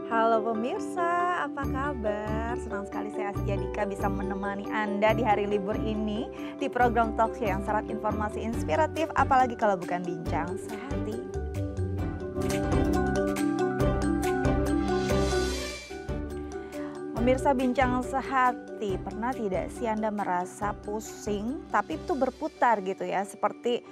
Halo pemirsa, apa kabar? Senang sekali saya Astia Dika bisa menemani Anda di hari libur ini di program talkshow yang syarat informasi inspiratif, apalagi kalau bukan bincang sehati. Pemirsa bincang sehati, pernah tidak sih Anda merasa pusing tapi itu berputar gitu ya, seperti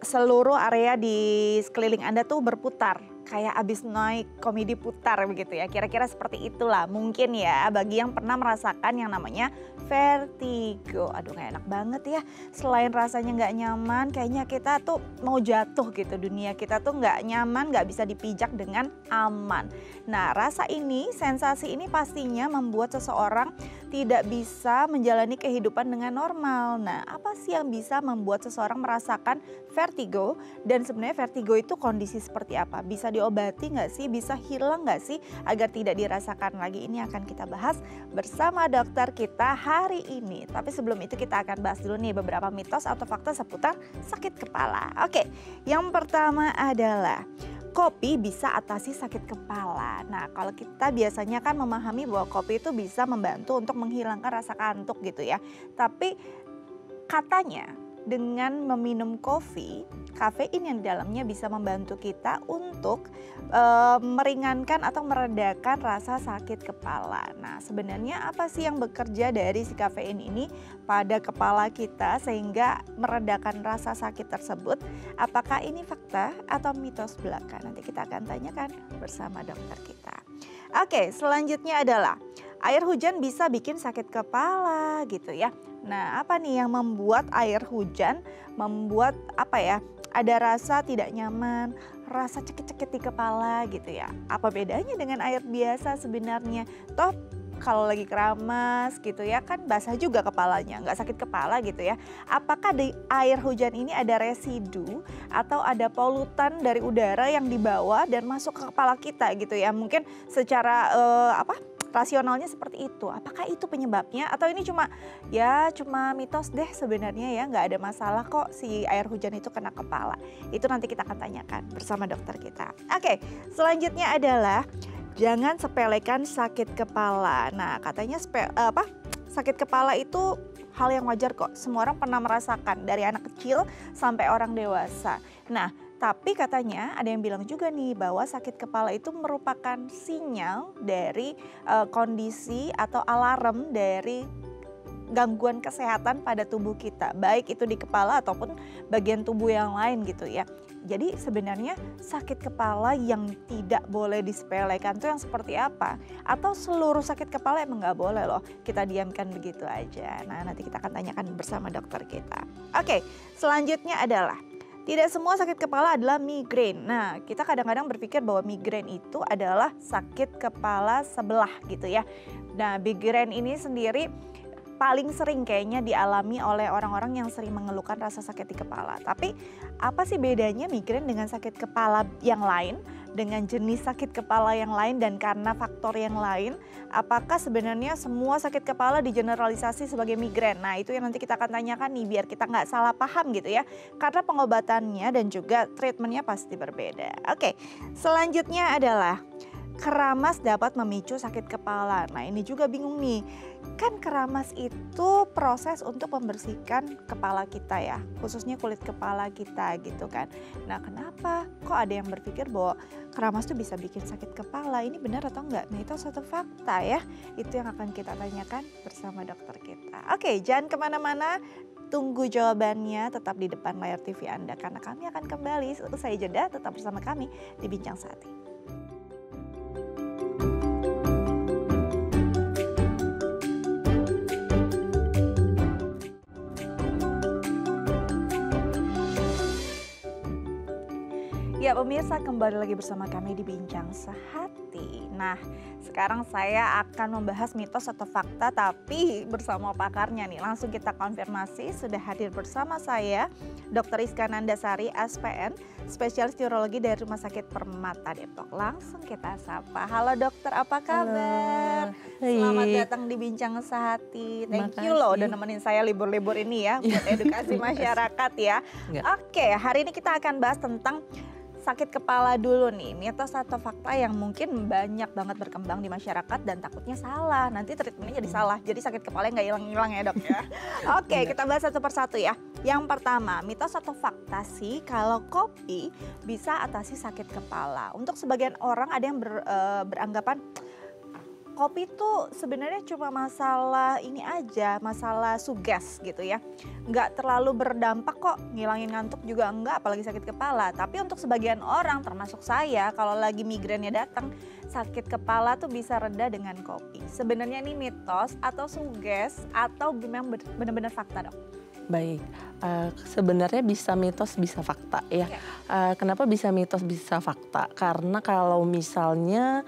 seluruh area di sekeliling Anda tuh berputar. Kayak abis naik komedi putar begitu ya, kira-kira seperti itulah mungkin ya bagi yang pernah merasakan yang namanya vertigo. Aduh gak enak banget ya, selain rasanya gak nyaman kayaknya kita tuh mau jatuh gitu, dunia kita tuh gak nyaman, gak bisa dipijak dengan aman. Nah rasa ini, sensasi ini pastinya membuat seseorang tidak bisa menjalani kehidupan dengan normal. Nah apa sih yang bisa membuat seseorang merasakan vertigo, dan sebenarnya vertigo itu kondisi seperti apa? Bisa diobati nggak sih? Bisa hilang nggak sih agar tidak dirasakan lagi? Ini akan kita bahas bersama dokter kita hari ini. Tapi sebelum itu kita akan bahas dulu nih beberapa mitos atau fakta seputar sakit kepala. Oke, yang pertama adalah kopi bisa atasi sakit kepala. Nah kalau kita biasanya kan memahami bahwa kopi itu bisa membantu untuk menghilangkan rasa kantuk gitu ya. Tapi katanya dengan meminum kopi, kafein yang di dalamnya bisa membantu kita untuk meringankan atau meredakan rasa sakit kepala. Nah sebenarnya apa sih yang bekerja dari si kafein ini pada kepala kita sehingga meredakan rasa sakit tersebut? Apakah ini fakta atau mitos belaka? Nanti kita akan tanyakan bersama dokter kita. Oke, selanjutnya adalah air hujan bisa bikin sakit kepala gitu ya. Nah apa nih yang membuat air hujan membuat ada rasa tidak nyaman, rasa cekit-cekit di kepala gitu ya. Apa bedanya dengan air biasa sebenarnya? Toh kalau lagi keramas gitu ya kan basah juga kepalanya, nggak sakit kepala gitu ya. Apakah di air hujan ini ada residu atau ada polutan dari udara yang dibawa dan masuk ke kepala kita gitu ya. Mungkin secara rasionalnya seperti itu. Apakah itu penyebabnya atau ini cuma mitos deh sebenarnya ya, nggak ada masalah kok si air hujan itu kena kepala. Itu nanti kita akan tanyakan bersama dokter kita. Oke, selanjutnya adalah jangan sepelekan sakit kepala. Nah, katanya sakit kepala itu hal yang wajar kok. Semua orang pernah merasakan dari anak kecil sampai orang dewasa. Nah, tapi katanya ada yang bilang juga nih bahwa sakit kepala itu merupakan sinyal dari kondisi atau alarm dari gangguan kesehatan pada tubuh kita. Baik itu di kepala ataupun bagian tubuh yang lain gitu ya. Jadi sebenarnya sakit kepala yang tidak boleh disepelekan itu yang seperti apa? Atau seluruh sakit kepala emang nggak boleh loh kita diamkan begitu aja. Nah nanti kita akan tanyakan bersama dokter kita. Oke, selanjutnya adalah tidak semua sakit kepala adalah migrain. Nah, kita kadang-kadang berpikir bahwa migrain itu adalah sakit kepala sebelah gitu ya. Nah, migrain ini sendiri paling sering kayaknya dialami oleh orang-orang yang sering mengeluhkan rasa sakit di kepala. Tapi apa sih bedanya migrain dengan sakit kepala yang lain? Dengan jenis sakit kepala yang lain dan karena faktor yang lain, apakah sebenarnya semua sakit kepala digeneralisasi sebagai migrain? Nah itu yang nanti kita akan tanyakan nih biar kita nggak salah paham gitu ya. Karena pengobatannya dan juga treatmentnya pasti berbeda. Oke, selanjutnya adalah keramas dapat memicu sakit kepala. Nah ini juga bingung nih, kan keramas itu proses untuk membersihkan kepala kita ya, khususnya kulit kepala kita gitu kan. Nah kenapa kok ada yang berpikir bahwa keramas tuh bisa bikin sakit kepala, ini benar atau enggak? Nah itu satu fakta ya, itu yang akan kita tanyakan bersama dokter kita. Oke, jangan kemana-mana, tunggu jawabannya tetap di depan layar TV Anda karena kami akan kembali usai jeda, tetap bersama kami di Bincang Sehati. Ya pemirsa, kembali lagi bersama kami di Bincang Sehati. Nah sekarang saya akan membahas mitos atau fakta tapi bersama pakarnya nih. Langsung kita konfirmasi, sudah hadir bersama saya Dr. Rizka Nandasari SPN, spesialis neurologi dari Rumah Sakit Permata Depok. Langsung kita sapa. Halo dokter, apa kabar? Halo. Selamat Baik. datang di Bincang Sehati. Thank you Makasih. loh udah nemenin saya libur-libur ini ya buat edukasi masyarakat ya. Enggak. Oke, hari ini kita akan bahas tentang sakit kepala dulu nih, mitos atau fakta yang mungkin banyak banget berkembang di masyarakat dan takutnya salah. Nanti treatmentnya jadi salah, jadi sakit kepalanya nggak hilang-hilang ya dok ya. Oke, kita bahas satu persatu ya. Yang pertama, mitos atau fakta sih kalau kopi bisa atasi sakit kepala. Untuk sebagian orang ada yang beranggapan kopi tuh sebenarnya cuma masalah ini aja, masalah suges gitu ya. Nggak terlalu berdampak kok, ngilangin ngantuk juga enggak, apalagi sakit kepala. Tapi untuk sebagian orang termasuk saya, kalau lagi migrennya datang, sakit kepala tuh bisa reda dengan kopi. Sebenarnya ini mitos atau suges atau memang benar-benar fakta dok? Baik, sebenarnya bisa mitos bisa fakta ya. Kenapa bisa mitos bisa fakta? Karena kalau misalnya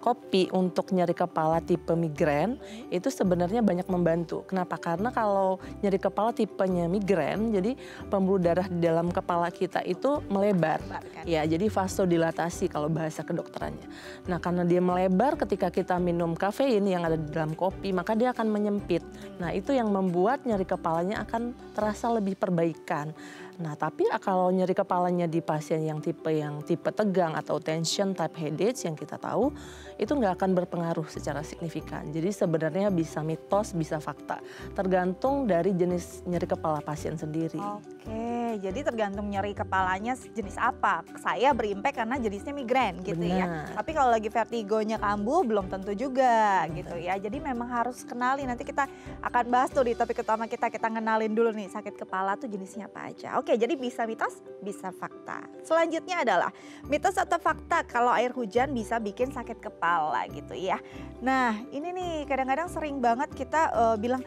kopi untuk nyeri kepala tipe migrain itu sebenarnya banyak membantu. Kenapa? Karena kalau nyeri kepala tipenya migrain, jadi pembuluh darah di dalam kepala kita itu melebar. Ya, jadi vasodilatasi kalau bahasa kedokterannya. Nah, karena dia melebar ketika kita minum kafein yang ada di dalam kopi, maka dia akan menyempit. Nah, itu yang membuat nyeri kepala akan terasa lebih perbaikan. Nah, tapi kalau nyeri kepalanya di pasien yang tipe tegang atau tension type headache yang kita tahu itu nggak akan berpengaruh secara signifikan. Jadi sebenarnya bisa mitos, bisa fakta, tergantung dari jenis nyeri kepala pasien sendiri. Oke, jadi tergantung nyeri kepalanya jenis apa. Saya berimpact karena jenisnya migrain gitu ya. Tapi kalau lagi vertigonya kambuh belum tentu juga gitu ya. Jadi memang harus kenali, nanti kita akan bahas tuh di topik utama kita ngenalin dulu nih sakit kepala tuh jenisnya apa aja. Oke, jadi bisa mitos, bisa fakta. Selanjutnya adalah mitos atau fakta kalau air hujan bisa bikin sakit kepala gitu ya. Nah ini nih kadang-kadang sering banget kita bilang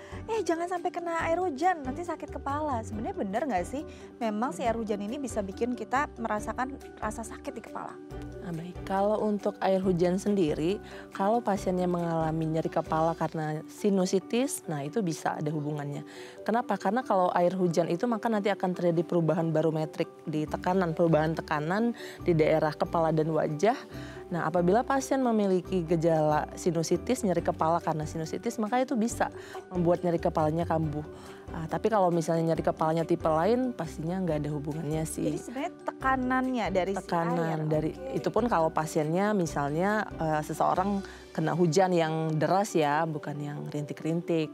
jangan sampai kena air hujan nanti sakit kepala. Sebenarnya benar nggak sih memang si air hujan ini bisa bikin kita merasakan rasa sakit di kepala? Nah, baik, kalau untuk air hujan sendiri, kalau pasiennya mengalami nyeri kepala karena sinusitis, nah itu bisa ada hubungannya. Kenapa? Karena kalau air hujan itu maka nanti akan terjadi perubahan barometrik di tekanan, perubahan tekanan di daerah kepala dan wajah. Nah, apabila pasien memiliki gejala sinusitis, nyeri kepala karena sinusitis, maka itu bisa membuat nyeri kepalanya kambuh. Tapi kalau misalnya nyeri kepalanya tipe lain, pastinya nggak ada hubungannya sih. Jadi sebenarnya tekanannya dari tekanan dari itu pun kalau pasiennya misalnya seseorang kena hujan yang deras ya, bukan yang rintik-rintik.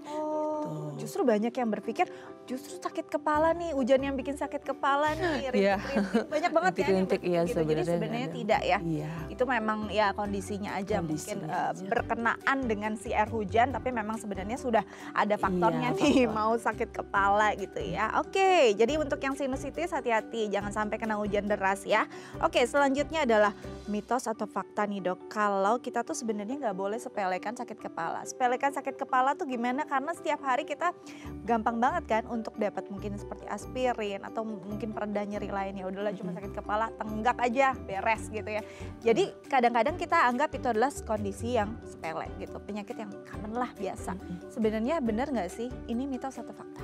Justru banyak yang berpikir justru sakit kepala nih, hujan yang bikin sakit kepala nih, rintik-rintik. Banyak banget ya yang gitu. Jadi sebenarnya tidak ya. Iya. Itu memang ya kondisinya aja mungkin berkenaan dengan si air hujan, tapi memang sebenarnya sudah ada faktornya nih mau sakit kepala gitu ya. Oke, jadi untuk yang sinusitis hati-hati jangan sampai kena hujan deras ya. Oke, selanjutnya adalah mitos atau fakta nih dok, kalau kita tuh sebenarnya nggak boleh sepelekan sakit kepala. Sepelekan sakit kepala tuh gimana? Karena setiap hari kita gampang banget kan untuk dapat mungkin seperti aspirin atau mungkin pereda nyeri lainnya. Udahlah cuma sakit kepala, tenggak aja beres gitu ya. Jadi kadang-kadang kita anggap itu adalah kondisi yang sepele gitu, penyakit yang common lah biasa. Sebenarnya benar nggak sih ini mitos atau fakta?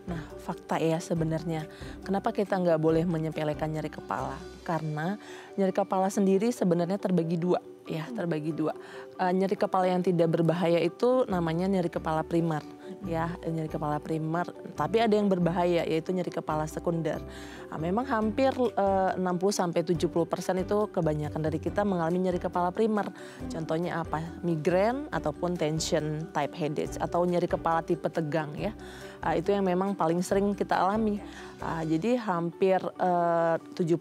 Nah, fakta ya sebenarnya. Kenapa kita nggak boleh menyepelekan nyeri kepala? Karena nyeri kepala sendiri sebenarnya terbagi dua. Ya, terbagi dua. Nyeri kepala yang tidak berbahaya itu namanya nyeri kepala primer. Ya, nyeri kepala primer. Tapi ada yang berbahaya yaitu nyeri kepala sekunder. Nah, memang hampir 60-70% itu kebanyakan dari kita mengalami nyeri kepala primer. Contohnya apa? Migrain ataupun tension type headache atau nyeri kepala tipe tegang ya. Itu yang memang paling sering kita alami. Jadi hampir 70%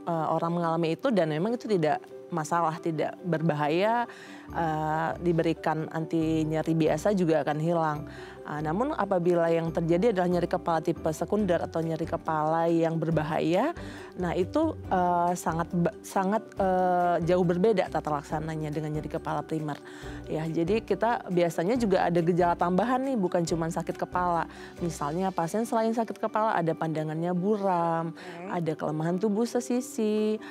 orang mengalami itu dan memang itu tidak masalah, tidak berbahaya, diberikan anti nyeri biasa juga akan hilang. Namun apabila yang terjadi adalah nyeri kepala tipe sekunder atau nyeri kepala yang berbahaya, nah itu sangat jauh berbeda tata laksananya dengan nyeri kepala primer. Ya, jadi kita biasanya juga ada gejala tambahan nih, bukan cuma sakit kepala. Misalnya pasien selain sakit kepala ada pandangannya buram, ada kelemahan tubuh sesisi,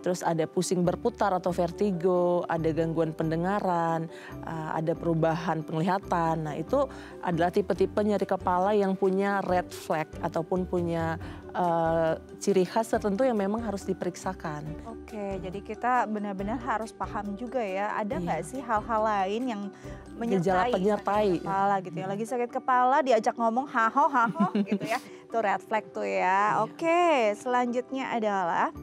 terus ada pusing berputar atau vertigo, ada gangguan pendengaran, ada perubahan penglihatan. Nah, itu adalah tipe-tipe nyeri kepala yang punya red flag ataupun punya ciri khas tertentu yang memang harus diperiksakan. Oke, jadi kita benar-benar harus paham juga ya, ada nggak Iya. sih hal-hal lain yang Gejala menyertai penyertai. sakit kepala gitu ya. Lagi sakit kepala diajak ngomong haho gitu ya. Itu red flag tuh ya. Iya. Oke, selanjutnya adalah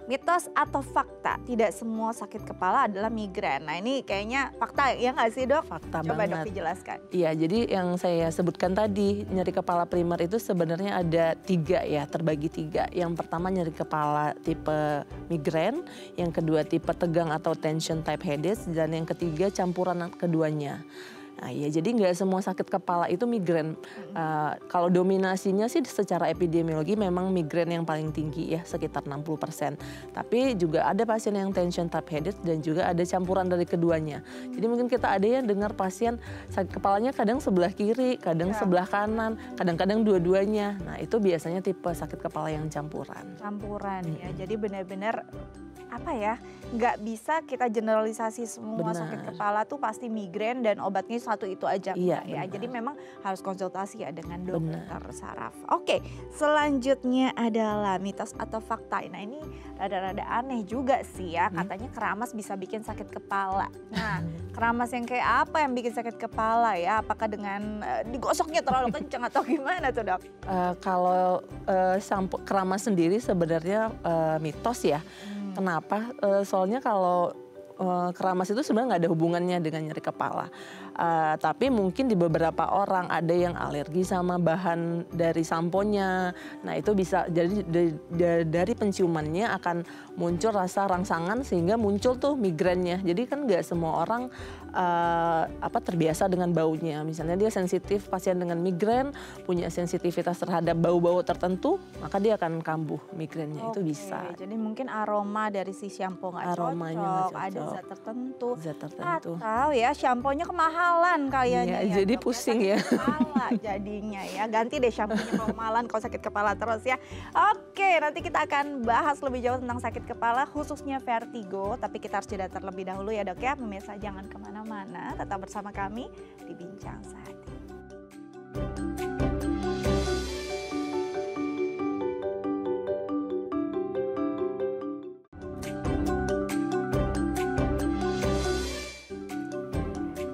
mitos atau fakta, tidak semua sakit kepala adalah migrain. Nah ini kayaknya fakta ya nggak sih dok? Fakta Coba dok banget. dijelaskan. Iya, jadi yang saya sebutkan tadi, nyeri kepala primer itu sebenarnya ada 3 ya, terbagi 3. Yang pertama nyeri kepala tipe migrain, yang kedua tipe tegang atau tension type headache, dan yang ketiga campuran keduanya. Nah ya, jadi nggak semua sakit kepala itu migrain. Kalau dominasinya sih secara epidemiologi memang migrain yang paling tinggi ya, sekitar 60%. Tapi juga ada pasien yang tension type headache dan juga ada campuran dari keduanya. Jadi mungkin kita ada yang dengar pasien sakit kepalanya kadang sebelah kiri, kadang sebelah kanan, kadang-kadang dua-duanya. Nah itu biasanya tipe sakit kepala yang campuran. Campuran ya, jadi benar-benar apa ya, nggak bisa kita generalisasi semua sakit Benar. kepala tuh pasti migrain dan obatnya satu itu aja Iya, enggak ya. benar. Jadi memang harus konsultasi ya dengan dokter Benar. saraf. Oke, selanjutnya adalah mitos atau fakta. Nah ini rada-rada aneh juga sih ya, katanya keramas bisa bikin sakit kepala. Nah keramas yang kayak apa yang bikin sakit kepala ya? Apakah dengan digosoknya terlalu kencang atau gimana tuh dok? Kalau sampo keramas sendiri sebenarnya mitos ya. Kenapa? Soalnya kalau keramas itu sebenarnya nggak ada hubungannya dengan nyeri kepala. Tapi mungkin di beberapa orang ada yang alergi sama bahan dari samponya. Nah itu bisa jadi dari penciumannya akan muncul rasa rangsangan sehingga muncul tuh migrainnya. Jadi kan nggak semua orang terbiasa dengan baunya. Misalnya dia sensitif, pasien dengan migrain punya sensitivitas terhadap bau-bau tertentu, maka dia akan kambuh migrainnya. Itu bisa. Jadi mungkin aroma dari si shampoo nggak Aromanya cocok, nggak ada cocok. zat tertentu. Zat tertentu. Atau ya shampoo-nya kemahalan kayaknya Iya, ya. jadi Dok, pusing sakit ya. Kepala jadinya ya. Ganti deh shampoo-nya kemahalan kalau sakit kepala terus ya. Oke, nanti kita akan bahas lebih jauh tentang sakit kepala khususnya vertigo. Tapi kita harus jeda terlebih dahulu ya dok ya. Pemirsa jangan kemana-mana, tetap bersama kami di Bincang Sehati.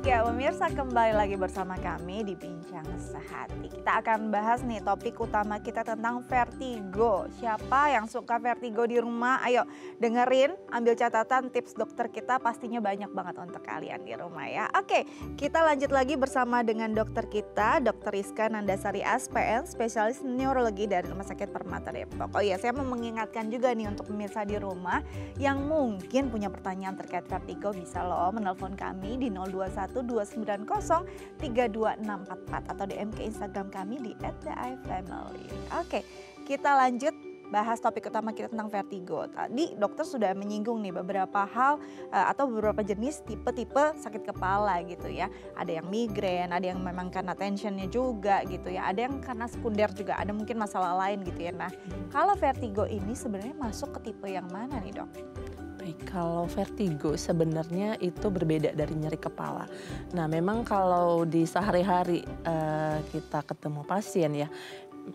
Ya pemirsa, kembali lagi bersama kami di Bincang Sehati. Kita akan bahas nih topik utama kita tentang vertigo. Siapa yang suka vertigo di rumah? Ayo dengerin, ambil catatan tips dokter kita, pastinya banyak banget untuk kalian di rumah ya. Oke, kita lanjut lagi bersama dengan dokter kita, Dr. Rizka Nandasari SPN, spesialis neurologi dari Rumah Sakit Permata Depok. Oh iya, saya mau mengingatkan juga nih untuk pemirsa di rumah yang mungkin punya pertanyaan terkait vertigo, bisa loh menelpon kami di 021-290-32644 atau DM ke Instagram kami di @theifamily. Oke, kita lanjut bahas topik utama kita tentang vertigo. Tadi dokter sudah menyinggung nih beberapa hal atau beberapa jenis tipe-tipe sakit kepala gitu ya. Ada yang migrain, ada yang memang karena tensionnya juga gitu ya. Ada yang karena sekunder juga, ada mungkin masalah lain gitu ya. Nah, kalau vertigo ini sebenarnya masuk ke tipe yang mana nih dok? Baik, kalau vertigo sebenarnya itu berbeda dari nyeri kepala. Nah, memang kalau di sehari-hari kita ketemu pasien ya,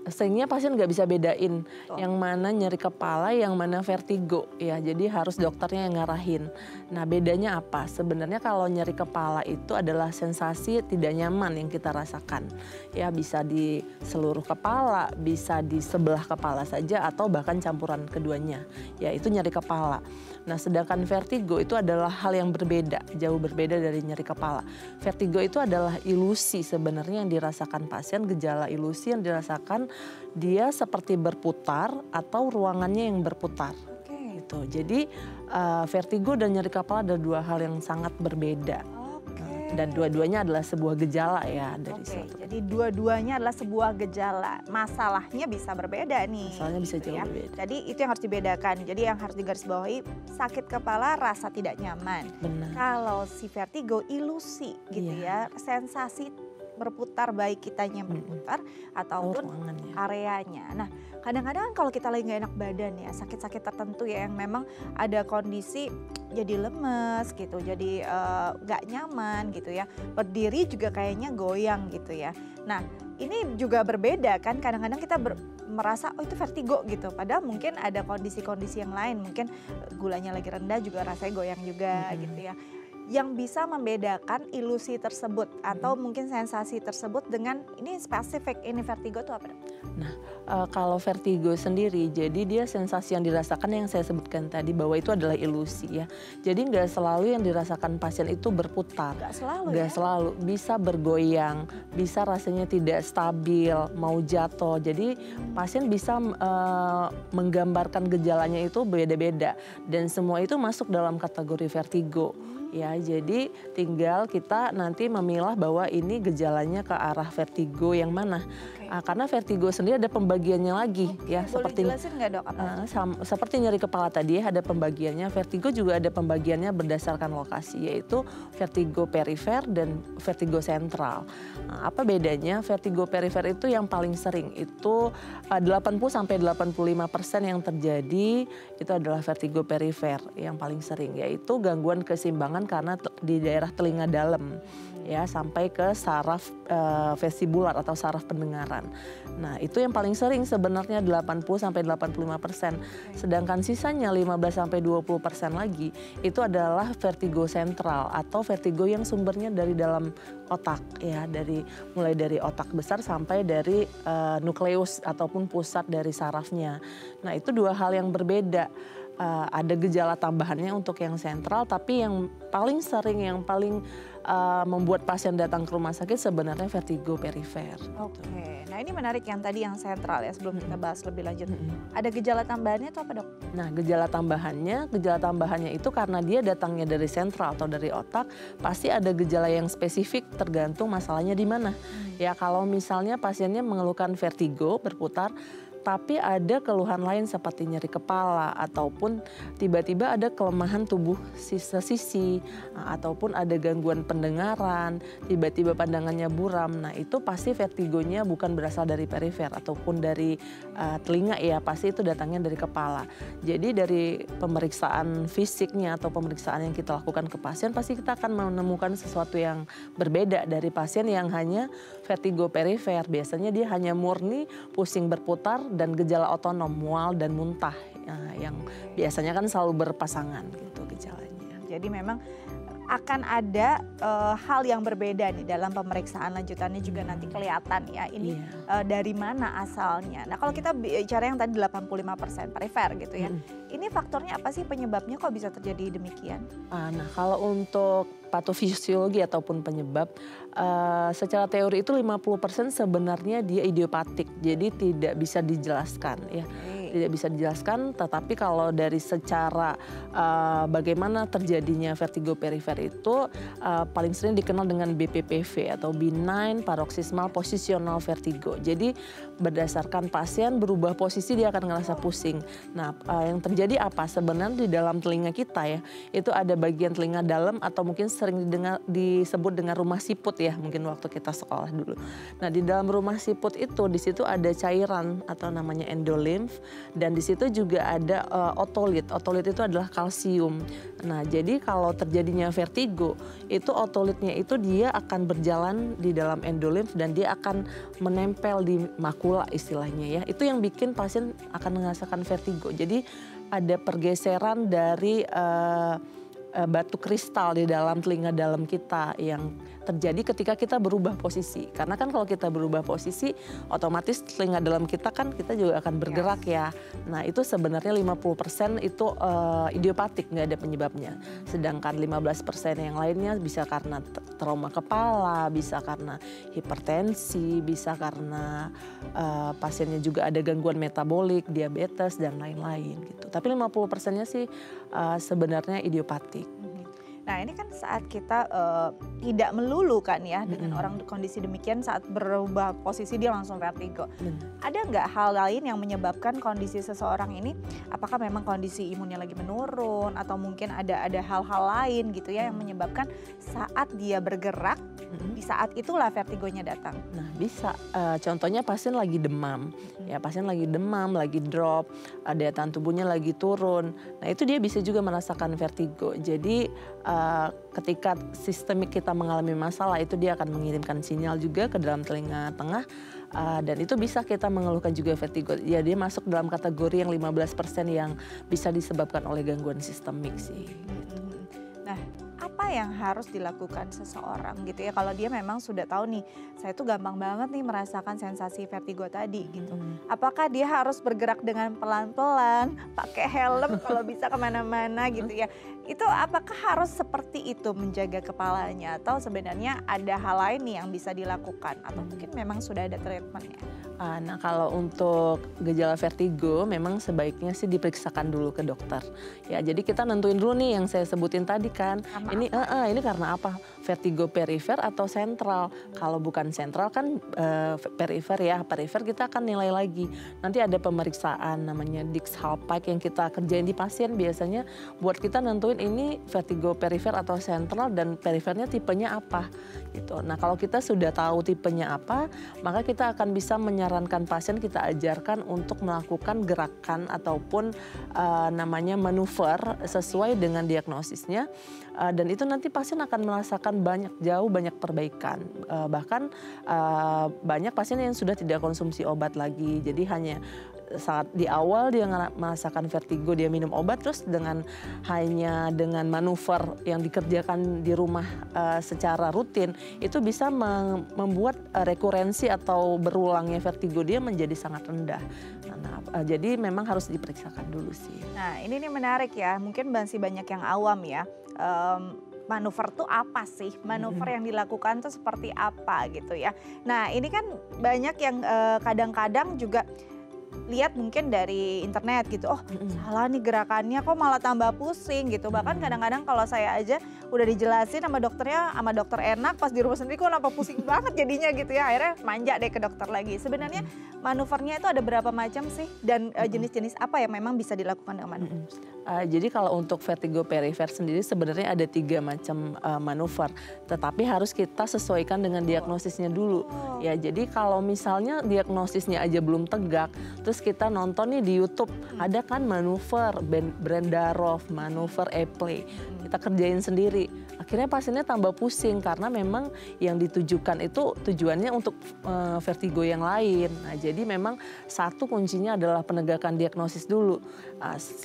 sehingga pasien nggak bisa bedain yang mana nyeri kepala, yang mana vertigo ya. Jadi harus dokternya yang ngarahin. Nah, bedanya apa? Sebenarnya kalau nyeri kepala itu adalah sensasi tidak nyaman yang kita rasakan. Ya, bisa di seluruh kepala, bisa di sebelah kepala saja atau bahkan campuran keduanya. Ya, itu nyeri kepala. Nah, sedangkan vertigo itu adalah hal yang berbeda, jauh berbeda dari nyeri kepala. Vertigo itu adalah ilusi sebenarnya yang dirasakan pasien, gejala ilusi yang dirasakan dia seperti berputar atau ruangannya yang berputar. Gitu. Jadi vertigo dan nyeri kepala adalah dua hal yang sangat berbeda. Dan dua-duanya adalah sebuah gejala ya dari suatu. Jadi dua-duanya adalah sebuah gejala. Masalahnya bisa berbeda nih. Masalahnya bisa gitu jauh ya. berbeda. Jadi itu yang harus dibedakan. Jadi yang harus digarisbawahi, sakit kepala rasa tidak nyaman. Benar. Kalau si vertigo ilusi gitu ya, sensasi berputar, baik kitanya berputar ataupun ruangannya. areanya. Nah, kadang-kadang kalau kita lagi nggak enak badan ya, sakit-sakit tertentu ya yang memang ada kondisi jadi lemes gitu, jadi nggak nyaman gitu ya. Berdiri juga kayaknya goyang gitu ya. Nah, ini juga berbeda kan, kadang-kadang kita merasa oh itu vertigo gitu. Padahal mungkin ada kondisi-kondisi yang lain, mungkin gulanya lagi rendah juga rasanya goyang juga gitu ya. Yang bisa membedakan ilusi tersebut atau mungkin sensasi tersebut dengan ini spesifik, ini vertigo itu apa? Nah, kalau vertigo sendiri, jadi dia sensasi yang dirasakan yang saya sebutkan tadi bahwa itu adalah ilusi ya. Jadi nggak selalu yang dirasakan pasien itu berputar. Nggak selalu Nggak ya? selalu, bisa bergoyang, bisa rasanya tidak stabil, mau jatuh. Jadi pasien bisa menggambarkan gejalanya itu beda-beda dan semua itu masuk dalam kategori vertigo. Ya, jadi tinggal kita nanti memilah bahwa ini gejalanya ke arah vertigo yang mana. Karena vertigo sendiri ada pembagiannya lagi ya, Boleh seperti jelasin nggak dok? seperti nyeri kepala tadi ya, ada pembagiannya. Vertigo juga ada pembagiannya berdasarkan lokasi, yaitu vertigo perifer dan vertigo sentral. Apa bedanya? Vertigo perifer itu yang paling sering, itu 80-85% yang terjadi itu adalah vertigo perifer yang paling sering, yaitu gangguan keseimbangan karena di daerah telinga dalam ya sampai ke saraf vestibular atau saraf pendengaran. Nah, itu yang paling sering sebenarnya 80-85%. Sedangkan sisanya 15-20% lagi itu adalah vertigo sentral atau vertigo yang sumbernya dari dalam otak ya, mulai dari otak besar sampai dari nukleus ataupun pusat dari sarafnya. Nah, itu dua hal yang berbeda. Ada gejala tambahannya untuk yang sentral, tapi yang paling sering, yang paling membuat pasien datang ke rumah sakit sebenarnya vertigo perifer. Oke, nah ini menarik yang tadi yang sentral ya, sebelum kita bahas lebih lanjut. Ada gejala tambahannya itu apa dok? Nah, gejala tambahannya itu karena dia datangnya dari sentral atau dari otak, pasti ada gejala yang spesifik tergantung masalahnya di mana. Ya, kalau misalnya pasiennya mengeluhkan vertigo berputar, tapi ada keluhan lain seperti nyeri kepala ataupun tiba-tiba ada kelemahan tubuh sisi ataupun ada gangguan pendengaran, tiba-tiba pandangannya buram. Nah, itu pasti vertigonya bukan berasal dari perifer ataupun dari telinga ya, pasti itu datangnya dari kepala. Jadi dari pemeriksaan fisiknya atau pemeriksaan yang kita lakukan ke pasien, pasti kita akan menemukan sesuatu yang berbeda dari pasien yang hanya vertigo perifer. Biasanya dia hanya murni pusing berputar dan gejala otonom, mual dan muntah yang biasanya kan selalu berpasangan gitu gejalanya. Jadi memang akan ada hal yang berbeda nih dalam pemeriksaan lanjutannya juga nanti kelihatan ya ini dari mana asalnya. Nah, kalau kita bicara yang tadi 85% perifer gitu ya. Ini faktornya apa sih penyebabnya kok bisa terjadi demikian? Nah, kalau untuk patofisiologi ataupun penyebab secara teori itu 50% sebenarnya dia idiopatik. Jadi tidak bisa dijelaskan ya. Tidak bisa dijelaskan, tetapi kalau dari secara bagaimana terjadinya vertigo perifer itu paling sering dikenal dengan BPPV atau benign paroxysmal positional vertigo. Jadi berdasarkan pasien berubah posisi dia akan ngerasa pusing. Nah, yang terjadi apa? Sebenarnya di dalam telinga kita ya, itu ada bagian telinga dalam atau mungkin sering disebut dengan rumah siput ya, mungkin waktu kita sekolah dulu. Nah, di dalam rumah siput itu, di situ ada cairan atau namanya endolimf. Dan di situ juga ada otolit. Otolit itu adalah kalsium. Nah, jadi kalau terjadinya vertigo, itu otolitnya itu dia akan berjalan di dalam endolimf dan dia akan menempel di makula istilahnya ya. Itu yang bikin pasien akan merasakan vertigo. Jadi ada pergeseran dari batu kristal di dalam telinga dalam kita yang terjadi ketika kita berubah posisi. Karena kan kalau kita berubah posisi, otomatis telinga dalam kita kan kita juga akan bergerak ya. Nah, itu sebenarnya 50% itu idiopatik, nggak ada penyebabnya. Sedangkan 15% yang lainnya bisa karena trauma kepala, bisa karena hipertensi, bisa karena pasiennya juga ada gangguan metabolik, diabetes dan lain-lain gitu. Tapi 50%-nya sih sebenarnya idiopatik. Nah ini kan saat kita tidak melulu kan ya dengan orang kondisi demikian, saat berubah posisi dia langsung vertigo. Ada nggak hal lain yang menyebabkan kondisi seseorang ini, apakah memang kondisi imunnya lagi menurun atau mungkin ada hal-hal lain gitu ya yang menyebabkan saat dia bergerak di saat itulah vertigonya datang? Nah bisa, contohnya pasien lagi demam, ya pasien lagi demam, lagi drop, daya tahan tubuhnya lagi turun. Nah itu dia bisa juga merasakan vertigo. Jadi ketika sistemik kita mengalami masalah itu dia akan mengirimkan sinyal juga ke dalam telinga tengah. Dan itu bisa kita mengeluhkan juga vertigo. Ya dia masuk dalam kategori yang 15% yang bisa disebabkan oleh gangguan sistemik sih. Nah, apa yang harus dilakukan seseorang gitu ya kalau dia memang sudah tahu nih, saya tuh gampang banget nih merasakan sensasi vertigo tadi gitu. Apakah dia harus bergerak dengan pelan-pelan, pakai helm kalau bisa kemana-mana gitu ya. Itu apakah harus seperti itu menjaga kepalanya atau sebenarnya ada hal lain nih yang bisa dilakukan atau mungkin memang sudah ada treatmentnya? Nah kalau untuk gejala vertigo memang sebaiknya sih diperiksakan dulu ke dokter. Ya jadi kita nentuin dulu nih yang saya sebutin tadi kan. Ini karena apa? Vertigo perifer atau sentral. Kalau bukan sentral kan perifer ya. Perifer kita akan nilai lagi. Nanti ada pemeriksaan namanya Dix-Hallpike yang kita kerjain di pasien biasanya buat kita nentuin ini vertigo perifer atau sentral dan perifernya tipenya apa gitu. Nah kalau kita sudah tahu tipenya apa, maka kita akan bisa menyarankan pasien, kita ajarkan untuk melakukan gerakan ataupun namanya manuver sesuai dengan diagnosisnya. Dan itu nanti pasien akan merasakan banyak perbaikan. Bahkan banyak pasien yang sudah tidak konsumsi obat lagi. Jadi hanya saat di awal dia merasakan vertigo, dia minum obat, terus hanya dengan manuver yang dikerjakan di rumah secara rutin, itu bisa membuat rekurensi atau berulangnya vertigo dia menjadi sangat rendah. Jadi memang harus diperiksakan dulu sih. Nah ini nih menarik ya, mungkin masih banyak yang awam ya. Manuver tuh apa sih? Manuver yang dilakukan tuh seperti apa gitu ya. Nah ini kan banyak yang kadang-kadang juga lihat mungkin dari internet gitu, oh salah nih gerakannya kok malah tambah pusing gitu. Bahkan kadang-kadang kalau saya aja udah dijelasin sama dokternya, sama dokter enak, pas di rumah sendiri kok kenapa pusing banget jadinya gitu ya. Akhirnya manja deh ke dokter lagi. Sebenarnya manuvernya itu ada berapa macam sih? Dan jenis-jenis apa yang memang bisa dilakukan dengan manuver? Jadi kalau untuk vertigo perifer sendiri sebenarnya ada 3 macam manuver. Tetapi harus kita sesuaikan dengan diagnosisnya dulu. Ya jadi kalau misalnya diagnosisnya aja belum tegak, terus kita nonton nih di YouTube, ada kan manuver Brendarov, manuver Epley. Kita kerjain sendiri. Akhirnya pasiennya tambah pusing karena memang yang ditujukan itu tujuannya untuk vertigo yang lain. Nah, jadi memang satu kuncinya adalah penegakan diagnosis dulu.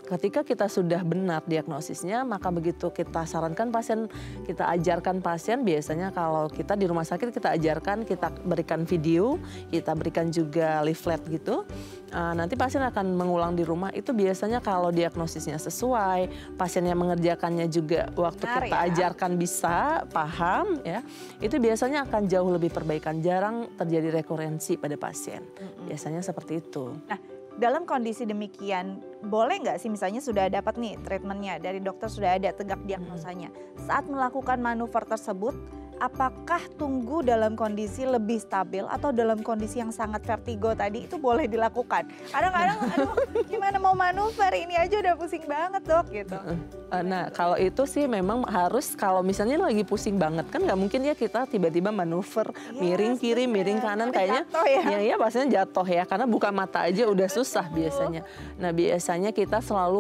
Ketika kita sudah benar diagnosisnya, maka begitu kita sarankan pasien, kita ajarkan pasien, biasanya kalau kita di rumah sakit kita ajarkan, kita berikan video, kita berikan juga leaflet gitu. Nanti pasien akan mengulang di rumah, itu biasanya kalau diagnosisnya sesuai, pasien yang mengerjakannya juga waktu kita ajarkan bisa paham ya, itu biasanya akan jauh lebih perbaikan, jarang terjadi rekurensi pada pasien. Biasanya seperti itu. Nah, dalam kondisi demikian, boleh nggak sih misalnya sudah dapat nih treatmentnya, dari dokter sudah ada tegak diagnosanya. Saat melakukan manuver tersebut, apakah tunggu dalam kondisi lebih stabil atau dalam kondisi yang sangat vertigo tadi itu boleh dilakukan? Kadang-kadang aduh gimana mau manuver, ini aja udah pusing banget dok gitu. Nah kalau itu sih memang harus, kalau misalnya lagi pusing banget kan nggak mungkin ya kita tiba-tiba manuver miring kiri, miring kanan, kayaknya ya pastinya jatuh ya, karena buka mata aja udah susah biasanya. Nah biasanya kita selalu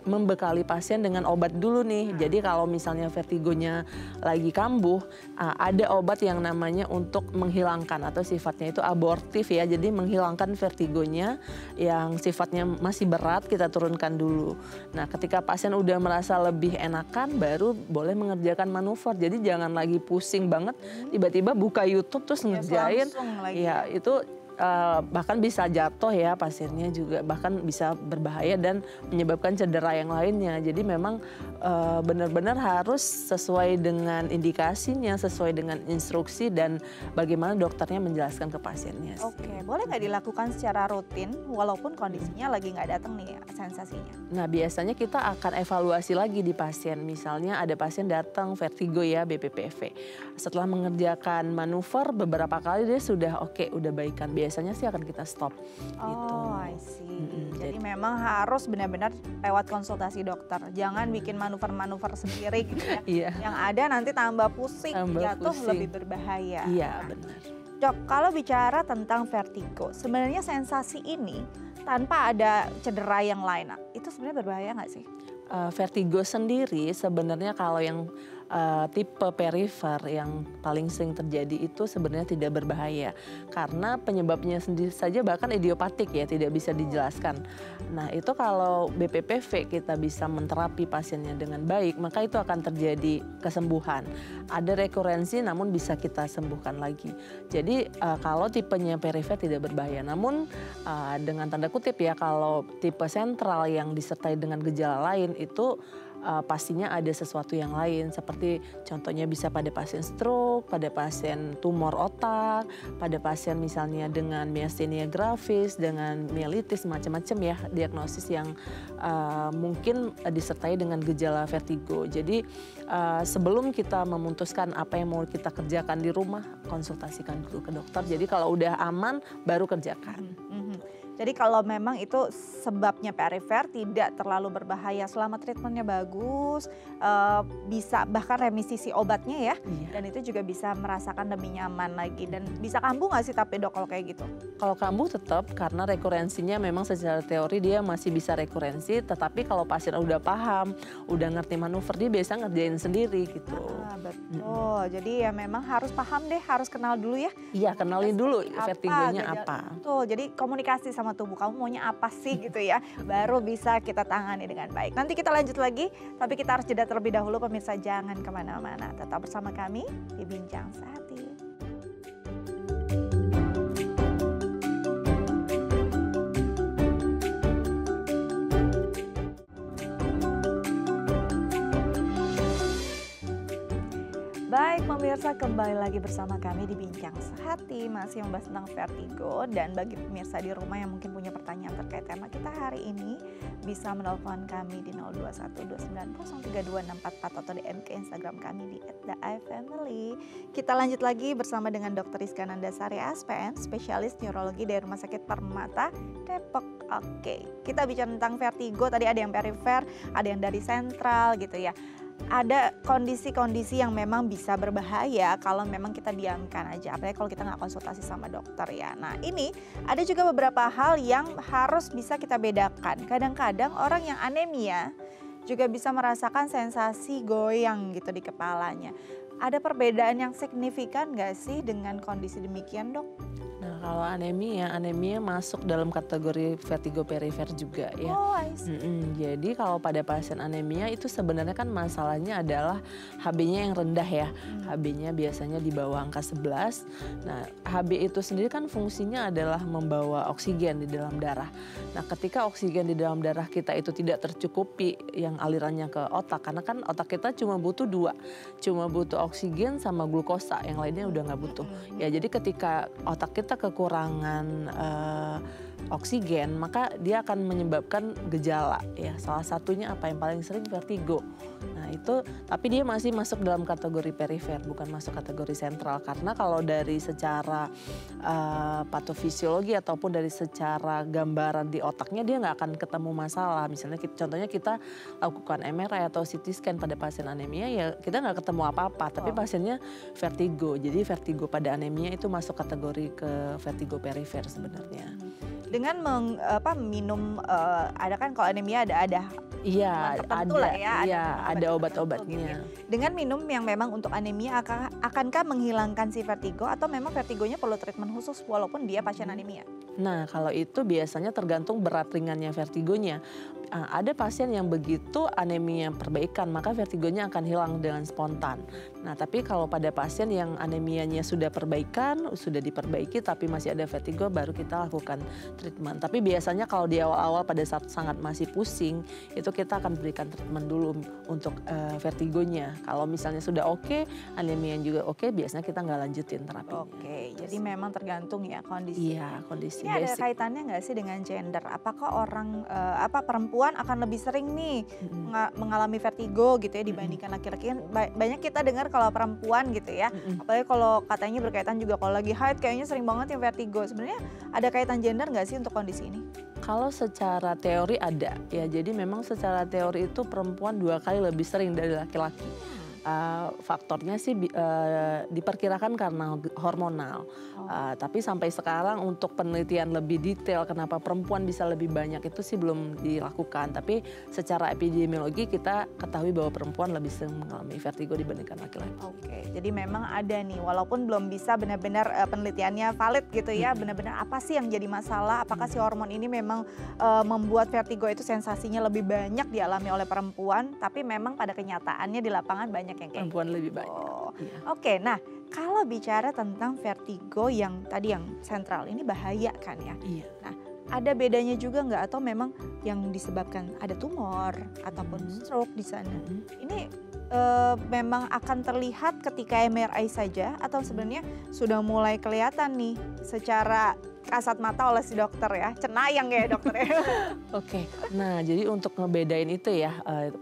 membekali pasien dengan obat dulu nih. Jadi kalau misalnya vertigonya lagi kambuh, ada obat yang namanya untuk menghilangkan atau sifatnya itu abortif ya. Jadi menghilangkan vertigonya yang sifatnya masih berat, kita turunkan dulu. Nah ketika pasien udah merasa lebih enakan, baru boleh mengerjakan manuver. Jadi jangan lagi pusing banget, tiba-tiba buka YouTube terus ngerjain. Ya itu bahkan bisa jatuh ya pasiennya juga, bahkan bisa berbahaya dan menyebabkan cedera yang lainnya. Jadi memang benar-benar harus sesuai dengan indikasinya, sesuai dengan instruksi dan bagaimana dokternya menjelaskan ke pasiennya. Oke, boleh nggak dilakukan secara rutin walaupun kondisinya lagi nggak datang nih sensasinya? Nah biasanya kita akan evaluasi lagi di pasien. Misalnya ada pasien datang vertigo ya, BPPV. Setelah mengerjakan manuver beberapa kali dia sudah oke, udah baikan. Biasanya sih akan kita stop. Oh, Gitu. I see. Jadi memang harus benar-benar lewat konsultasi dokter. Jangan bikin manuver-manuver sendiri gitu ya. Iya. Yang ada nanti tambah pusing, Tambah jatuh pusing. lebih berbahaya. Iya benar. Dok, kalau bicara tentang vertigo, sebenarnya sensasi ini tanpa ada cedera yang lain, itu sebenarnya berbahaya nggak sih? Vertigo sendiri sebenarnya kalau yang tipe perifer yang paling sering terjadi itu sebenarnya tidak berbahaya karena penyebabnya sendiri saja bahkan idiopatik ya, tidak bisa dijelaskan. Nah itu kalau BPPV kita bisa menterapi pasiennya dengan baik maka itu akan terjadi kesembuhan. Ada rekurensi namun bisa kita sembuhkan lagi. Jadi kalau tipenya perifer tidak berbahaya, namun dengan tanda kutip ya kalau tipe sentral yang disertai dengan gejala lain itu pastinya ada sesuatu yang lain seperti contohnya bisa pada pasien stroke, pada pasien tumor otak, pada pasien misalnya dengan myasthenia gravis, dengan mielitis macam-macam ya diagnosis yang mungkin disertai dengan gejala vertigo. Jadi sebelum kita memutuskan apa yang mau kita kerjakan di rumah, konsultasikan dulu ke dokter. Jadi kalau udah aman baru kerjakan. Jadi kalau memang itu sebabnya perifer tidak terlalu berbahaya selama treatmentnya bagus, bisa bahkan remisi si obatnya ya, dan itu juga bisa merasakan lebih nyaman lagi dan bisa kambuh nggak sih tapi dok kalau kayak gitu? Kalau kambuh tetap karena rekurensinya memang secara teori dia masih bisa rekurensi, tetapi kalau pasien udah paham, udah ngerti manuver dia biasa ngerjain sendiri gitu. Betul, jadi ya memang harus paham deh, harus kenal dulu ya. Iya kenalin dulu vertigonya apa. Betul, jadi komunikasi sama tubuh kamu maunya apa sih gitu ya, baru bisa kita tangani dengan baik. Nanti kita lanjut lagi, tapi kita harus jeda terlebih dahulu pemirsa, jangan kemana-mana. Tetap bersama kami di Bincang Sehati. Baik pemirsa, kembali lagi bersama kami di Bincang Sehati, masih membahas tentang vertigo. Dan bagi pemirsa di rumah yang mungkin punya pertanyaan terkait tema kita hari ini, bisa menelpon kami di 0212903264 atau DM ke Instagram kami di @theifamily. Kita lanjut lagi bersama dengan Dr. Rizka Nandasari SPN, spesialis neurologi dari Rumah Sakit Permata Depok. Oke, kita bicara tentang vertigo, tadi ada yang perifer, ada yang dari sentral gitu ya. Ada kondisi-kondisi yang memang bisa berbahaya kalau memang kita diamkan aja, apalagi kalau kita nggak konsultasi sama dokter ya. Nah ini ada juga beberapa hal yang harus bisa kita bedakan. Kadang-kadang orang yang anemia juga bisa merasakan sensasi goyang gitu di kepalanya. Ada perbedaan yang signifikan nggak sih dengan kondisi demikian dok? Nah kalau anemia masuk dalam kategori vertigo perifer juga ya. Oh, I see. Jadi kalau pada pasien anemia itu sebenarnya kan masalahnya adalah HB-nya yang rendah ya. HB-nya biasanya di bawah angka 11. Nah HB itu sendiri kan fungsinya adalah membawa oksigen di dalam darah. Nah ketika oksigen di dalam darah kita itu tidak tercukupi yang alirannya ke otak, karena kan otak kita cuma butuh 2, cuma butuh oksigen sama glukosa, yang lainnya udah nggak butuh. Ya jadi ketika otak kita kekurangan oksigen, maka dia akan menyebabkan gejala ya. Salah satunya apa yang paling sering vertigo. Nah itu, tapi dia masih masuk dalam kategori perifer, bukan masuk kategori sentral. Karena kalau dari secara patofisiologi ataupun dari secara gambaran di otaknya dia nggak akan ketemu masalah. Misalnya contohnya kita lakukan MRI atau CT scan pada pasien anemia ya kita nggak ketemu apa-apa. Tapi pasiennya vertigo. Jadi vertigo pada anemia itu masuk kategori ke vertigo perifer sebenarnya. Dengan minum, ada kan kalau anemia ada iya tertentu ada lah ya, ada tertentu obat-obatnya. gitu ya. Dengan minum yang memang untuk anemia akankah menghilangkan si vertigo atau memang vertigonya perlu treatment khusus walaupun dia pasien anemia? Nah kalau itu biasanya tergantung berat ringannya vertigonya. Ada pasien yang begitu anemia perbaikan, maka vertigonya akan hilang dengan spontan. Nah, tapi kalau pada pasien yang anemianya sudah perbaikan, sudah diperbaiki tapi masih ada vertigo, baru kita lakukan treatment. Tapi biasanya kalau di awal-awal pada saat sangat masih pusing, itu kita akan berikan treatment dulu untuk vertigonya. Kalau misalnya sudah oke, anemia juga oke, biasanya kita nggak lanjutin terapinya. Oke, jadi memang tergantung ya kondisi. Iya, kondisi Ini ada basic. kaitannya nggak sih dengan gender? Apakah orang perempuan akan lebih sering nih mengalami vertigo gitu ya dibandingkan laki-laki? Kan banyak kita dengar kalau perempuan gitu ya, apalagi kalau katanya berkaitan juga kalau lagi haid kayaknya sering banget yang vertigo. Sebenarnya ada kaitan gender nggak sih untuk kondisi ini? Kalau secara teori ada ya, jadi memang secara teori itu perempuan 2 kali lebih sering dari laki-laki. Faktornya sih diperkirakan karena hormonal. Tapi sampai sekarang untuk penelitian lebih detail kenapa perempuan bisa lebih banyak itu sih belum dilakukan. Tapi secara epidemiologi kita ketahui bahwa perempuan lebih sering mengalami vertigo dibandingkan laki-laki. Oke, jadi memang ada nih, walaupun belum bisa benar-benar penelitiannya valid gitu ya, benar-benar apa sih yang jadi masalah, apakah si hormon ini memang membuat vertigo itu sensasinya lebih banyak dialami oleh perempuan, tapi memang pada kenyataannya di lapangan banyak yang kayak Perempuan lebih banyak. Iya. Oke, nah kalau bicara tentang vertigo yang tadi yang sentral ini bahaya kan ya? Iya. Nah, ada bedanya juga nggak atau memang yang disebabkan ada tumor ataupun stroke di sana? Ini memang akan terlihat ketika MRI saja atau sebenarnya sudah mulai kelihatan nih secara kasat mata oleh si dokter ya, cenayang ya dokter ya. Oke, nah jadi untuk ngebedain itu ya,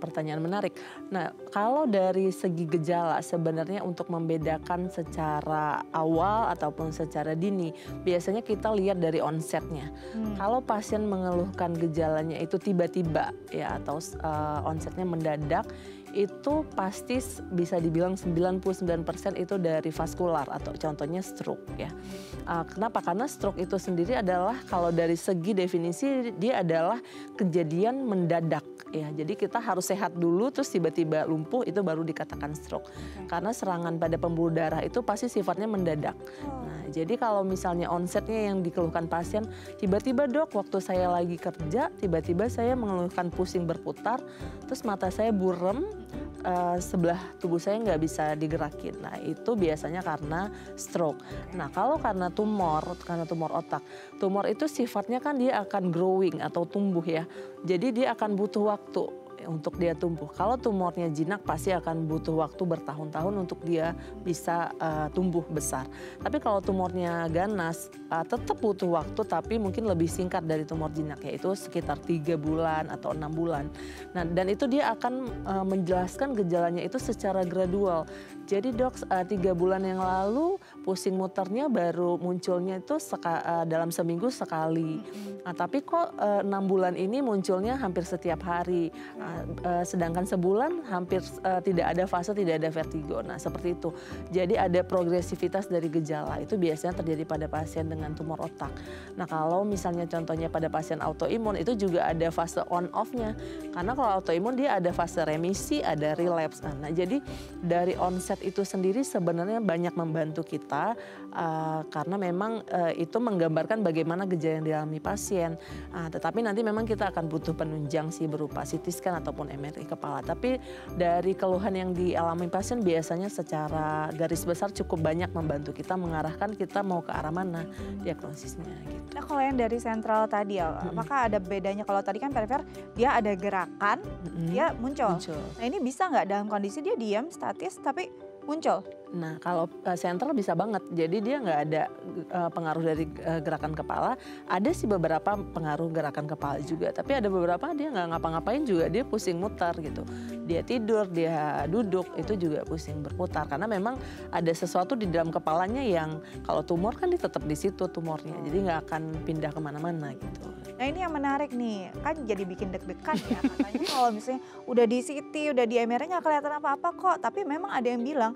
pertanyaan menarik. Nah, kalau dari segi gejala sebenarnya untuk membedakan secara awal ataupun secara dini, biasanya kita lihat dari onsetnya. Kalau pasien mengeluhkan gejalanya itu tiba-tiba ya atau onsetnya mendadak, itu pasti bisa dibilang 99% itu dari vaskular atau contohnya stroke ya. Kenapa? Karena stroke itu sendiri adalah kalau dari segi definisi dia adalah kejadian mendadak ya. Jadi kita harus sehat dulu terus tiba-tiba lumpuh itu baru dikatakan stroke. Karena serangan pada pembuluh darah itu pasti sifatnya mendadak. Nah, jadi kalau misalnya onsetnya yang dikeluhkan pasien tiba-tiba dok waktu saya lagi kerja tiba-tiba saya mengeluhkan pusing berputar terus mata saya burem, sebelah tubuh saya nggak bisa digerakin. Nah itu biasanya karena stroke. Nah kalau karena tumor otak, tumor itu sifatnya kan dia akan growing atau tumbuh ya. Jadi dia akan butuh waktu untuk dia tumbuh. Kalau tumornya jinak pasti akan butuh waktu bertahun-tahun untuk dia bisa tumbuh besar. Tapi kalau tumornya ganas tetap butuh waktu tapi mungkin lebih singkat dari tumor jinak yaitu sekitar 3 bulan atau 6 bulan. Nah, dan itu dia akan menjelaskan gejalanya itu secara gradual. Jadi dok 3 bulan yang lalu pusing muternya baru munculnya itu dalam seminggu sekali. Nah, tapi kok 6 bulan ini munculnya hampir setiap hari. Sedangkan sebulan hampir tidak ada fase, tidak ada vertigo. Nah seperti itu. Jadi ada progresivitas dari gejala. Itu biasanya terjadi pada pasien dengan tumor otak. Nah kalau misalnya contohnya pada pasien autoimun itu juga ada fase on off-nya. Karena kalau autoimun dia ada fase remisi, ada relapse. Nah jadi dari onset itu sendiri sebenarnya banyak membantu kita karena memang itu menggambarkan bagaimana gejala yang dialami pasien. Tetapi nanti memang kita akan butuh penunjang sih berupa CT scan ataupun MRI kepala. Tapi dari keluhan yang dialami pasien biasanya secara garis besar cukup banyak membantu kita mengarahkan kita mau ke arah mana diagnosisnya gitu. Nah kalau yang dari sentral tadi ya, apakah ada bedanya? Kalau tadi kan perifer dia ada gerakan, dia muncul. Nah ini bisa nggak dalam kondisi dia diam, statis tapi muncul? Nah kalau sentral bisa banget, jadi dia nggak ada pengaruh dari gerakan kepala. Ada sih beberapa pengaruh gerakan kepala juga, tapi ada beberapa dia nggak ngapa-ngapain juga dia pusing mutar gitu. Dia tidur, dia duduk itu juga pusing berputar karena memang ada sesuatu di dalam kepalanya yang kalau tumor kan dia tetap di situ tumornya, jadi nggak akan pindah kemana-mana gitu. Nah ini yang menarik nih, kan jadi bikin deg-degan ya katanya kalau misalnya udah di CT, udah di MRI nggak kelihatan apa-apa kok, tapi memang ada yang bilang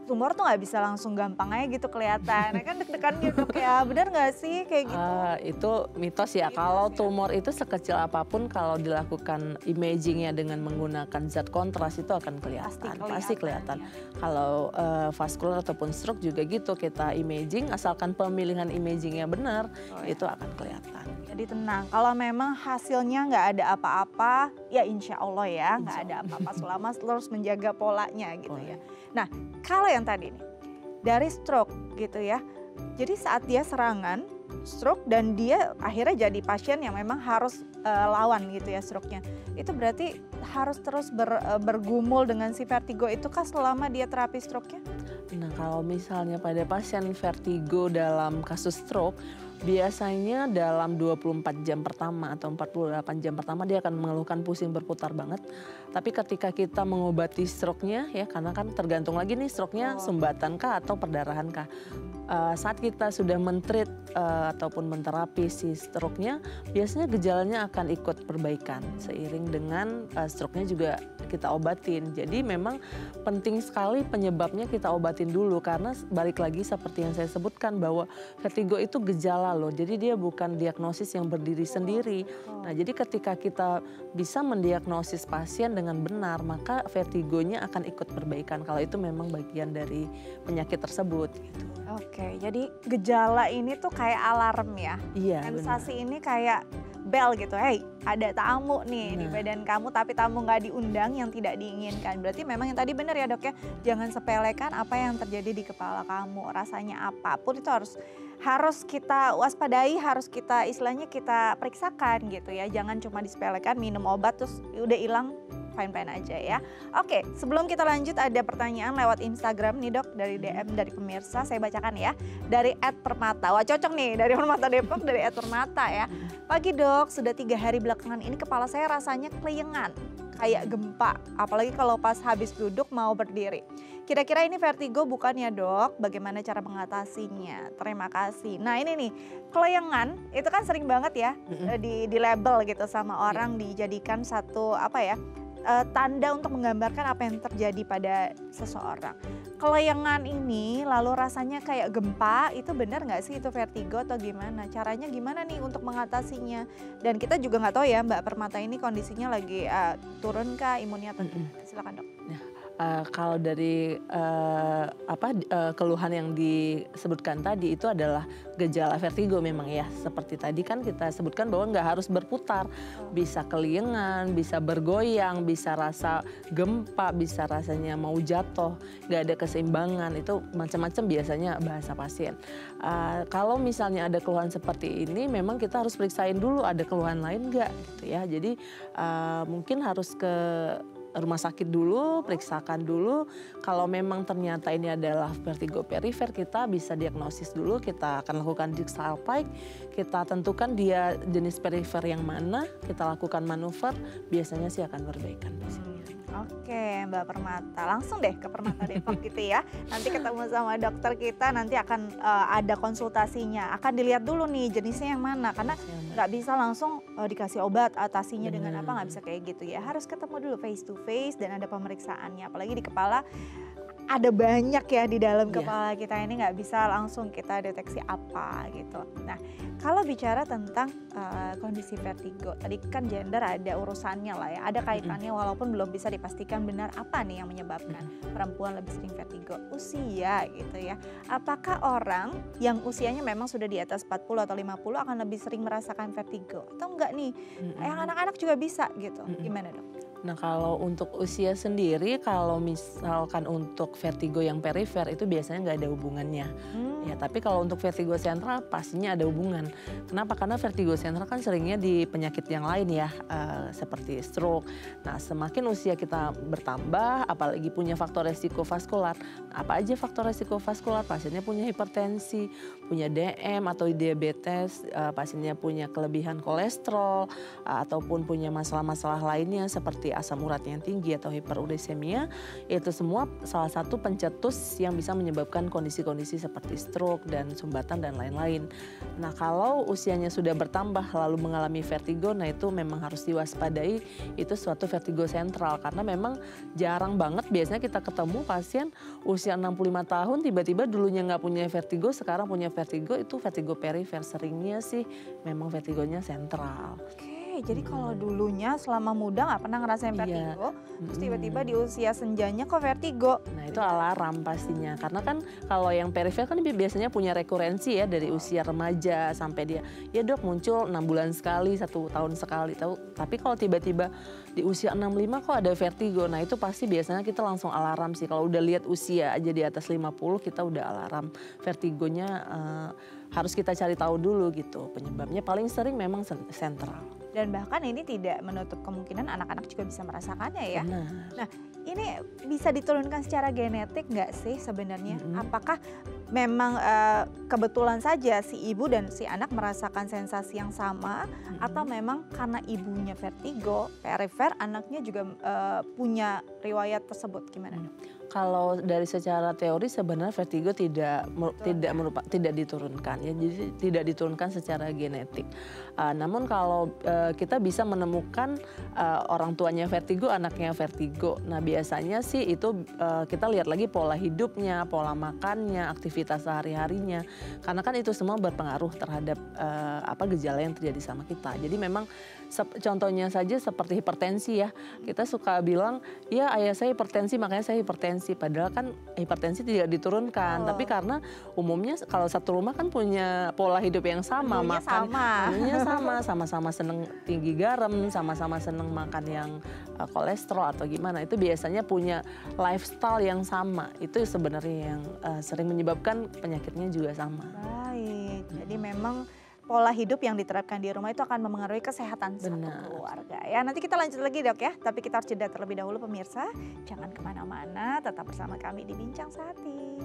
tumor tuh nggak bisa langsung gampang aja gitu kelihatan. Nah, kan deg-degan gitu kayak benar nggak sih kayak gitu? Itu mitos ya. Kalau tumor itu sekecil apapun kalau dilakukan imagingnya dengan menggunakan zat kontras itu akan kelihatan. Pasti kelihatan. Kalau vaskular ataupun stroke juga gitu kita imaging asalkan pemilihan imagingnya benar itu akan kelihatan. Jadi tenang, kalau memang hasilnya nggak ada apa-apa, ya insya Allah ya nggak Insya ada Allah. apa-apa selama terus menjaga polanya gitu Boleh. ya. Nah kalau yang tadi nih, dari stroke gitu ya, jadi saat dia serangan stroke dan dia akhirnya jadi pasien yang memang harus lawan gitu ya stroke-nya. Itu berarti harus terus bergumul dengan si vertigo itu kah selama dia terapi stroke-nya? Nah, kalau misalnya pada pasien vertigo dalam kasus stroke, biasanya dalam 24 jam pertama atau 48 jam pertama dia akan mengeluhkan pusing berputar banget. Tapi ketika kita mengobati stroke-nya ya, karena kan tergantung lagi nih stroke-nya sumbatan kah atau perdarahan kah. Saat kita sudah mentreat ataupun menterapi si stroke-nya, biasanya gejalanya akan ikut perbaikan seiring dengan stroke-nya juga kita obatin. Jadi memang penting sekali penyebabnya kita obatin dulu, karena balik lagi seperti yang saya sebutkan bahwa vertigo itu gejala loh. Jadi dia bukan diagnosis yang berdiri sendiri. Nah, jadi ketika kita bisa mendiagnosis pasien dengan benar, maka vertigonya akan ikut perbaikan kalau itu memang bagian dari penyakit tersebut gitu. Oke, jadi gejala ini tuh kayak alarm ya. Iya, Sensasi ini kayak bel gitu, hey ada tamu nih di badan kamu tapi tamu nggak diundang yang tidak diinginkan. Berarti memang yang tadi benar ya dok ya, jangan sepelekan apa yang terjadi di kepala kamu. Rasanya apapun itu harus kita waspadai, harus kita istilahnya kita periksakan gitu ya. Jangan cuma disepelekan minum obat terus udah hilang fine-fine aja ya. Oke, sebelum kita lanjut ada pertanyaan lewat Instagram nih dok dari DM dari pemirsa, saya bacakan ya. Dari @permata, wah cocok nih dari Permata Depok, dari @permata ya. Pagi dok, sudah 3 hari belakangan ini kepala saya rasanya keliengan, kayak gempa. Apalagi kalau pas habis duduk mau berdiri. Kira-kira ini vertigo bukan ya dok? Bagaimana cara mengatasinya? Terima kasih. Nah ini nih, keliengan itu kan sering banget ya di label gitu sama orang, dijadikan satu apa ya, tanda untuk menggambarkan apa yang terjadi pada seseorang. Keliengan ini lalu rasanya kayak gempa, itu benar nggak sih itu vertigo atau gimana? Caranya gimana nih untuk mengatasinya? Dan kita juga nggak tahu ya Mbak Permata ini kondisinya lagi turun kah imunnya atau gimana? Silakan dok. Kalau dari keluhan yang disebutkan tadi itu adalah gejala vertigo memang ya. Seperti tadi kan kita sebutkan bahwa nggak harus berputar. Bisa keliengan, bisa bergoyang, bisa rasa gempa, bisa rasanya mau jatuh, nggak ada keseimbangan. Itu macam-macam biasanya bahasa pasien. Kalau misalnya ada keluhan seperti ini memang kita harus periksain dulu ada keluhan lain nggak gitu ya. Jadi mungkin harus ke rumah sakit dulu, periksakan dulu. Kalau memang ternyata ini adalah vertigo perifer, kita bisa diagnosis dulu. Kita akan lakukan Dixalpike, kita tentukan dia jenis perifer yang mana, kita lakukan manuver, biasanya sih akan perbaikan. Oke Mbak Permata, langsung deh ke Permata Depok gitu ya. Nanti ketemu sama dokter kita, nanti akan ada konsultasinya. Akan dilihat dulu nih jenisnya yang mana, karena nggak bisa langsung dikasih obat atasinya dengan apa, nggak bisa kayak gitu ya. Harus ketemu dulu face to face dan ada pemeriksaannya. Apalagi di kepala ada banyak ya di dalam kepala kita ini, nggak bisa langsung kita deteksi apa gitu. Nah kalau bicara tentang kondisi vertigo, tadi kan gender ada urusannya lah ya, ada kaitannya walaupun belum bisa dipastikan benar apa nih yang menyebabkan perempuan lebih sering vertigo. Usia gitu ya, apakah orang yang usianya memang sudah di atas 40 atau 50 akan lebih sering merasakan vertigo atau enggak nih? Yang anak-anak juga bisa gitu, gimana dok? Nah kalau untuk usia sendiri, kalau misalkan untuk vertigo yang perifer itu biasanya nggak ada hubungannya. Ya, tapi kalau untuk vertigo sentral pastinya ada hubungan. Kenapa? Karena vertigo sentral kan seringnya di penyakit yang lain ya, seperti stroke. Nah semakin usia kita bertambah, apalagi punya faktor resiko vaskular. Apa aja faktor resiko vaskular? Pasiennya punya hipertensi, punya DM atau diabetes, pasiennya punya kelebihan kolesterol, ataupun punya masalah-masalah lainnya seperti asam urat yang tinggi atau hiperurisemia. Itu semua salah satu pencetus yang bisa menyebabkan kondisi-kondisi seperti stroke dan sumbatan dan lain-lain. Nah kalau usianya sudah bertambah lalu mengalami vertigo, nah itu memang harus diwaspadai, itu suatu vertigo sentral. Karena memang jarang banget biasanya kita ketemu pasien usia 65 tahun tiba-tiba dulunya nggak punya vertigo, sekarang punya vertigo, itu vertigo perifer. Seringnya sih memang vertigonya sentral. Oke, Oke, jadi kalau dulunya selama muda nggak pernah ngerasain Iya. vertigo, terus tiba-tiba di usia senjanya kok vertigo. Nah itu alarm pastinya, karena kan kalau yang perifer kan biasanya punya rekurensi ya dari usia remaja sampai dia, ya dok muncul 6 bulan sekali, 1 tahun sekali. Tapi kalau tiba-tiba di usia 65 kok ada vertigo, nah itu pasti biasanya kita langsung alarm sih. Kalau udah lihat usia aja di atas 50 kita udah alarm vertigonya, harus kita cari tahu dulu gitu penyebabnya. Paling sering memang sentral. Dan bahkan ini tidak menutup kemungkinan anak-anak juga bisa merasakannya ya. Benar. Nah, ini bisa diturunkan secara genetik nggak sih sebenarnya? Apakah memang kebetulan saja si ibu dan si anak merasakan sensasi yang sama, atau memang karena ibunya vertigo, perifer, anaknya juga punya riwayat tersebut, gimana dok? Kalau dari secara teori sebenarnya vertigo tidak diturunkan ya, jadi tidak diturunkan secara genetik. Namun kalau kita bisa menemukan orang tuanya vertigo, anaknya vertigo. Nah biasanya sih itu kita lihat lagi pola hidupnya, pola makannya, aktivitas sehari-harinya. Karena kan itu semua berpengaruh terhadap gejala yang terjadi sama kita. Jadi memang contohnya saja seperti hipertensi ya. Kita suka bilang, ya ayah saya hipertensi makanya saya hipertensi. Padahal kan hipertensi tidak diturunkan. Tapi karena umumnya kalau satu rumah kan punya pola hidup yang sama. Menunya sama-sama seneng tinggi garam, sama-sama seneng makan yang kolesterol atau gimana. Itu biasanya punya lifestyle yang sama. Itu sebenarnya yang sering menyebabkan penyakitnya juga sama. Baik, jadi memang pola hidup yang diterapkan di rumah itu akan memengaruhi kesehatan satu keluarga. Ya, nanti kita lanjut lagi dok ya, tapi kita harus jeda terlebih dahulu pemirsa. Jangan kemana-mana, tetap bersama kami di Bincang Sehati.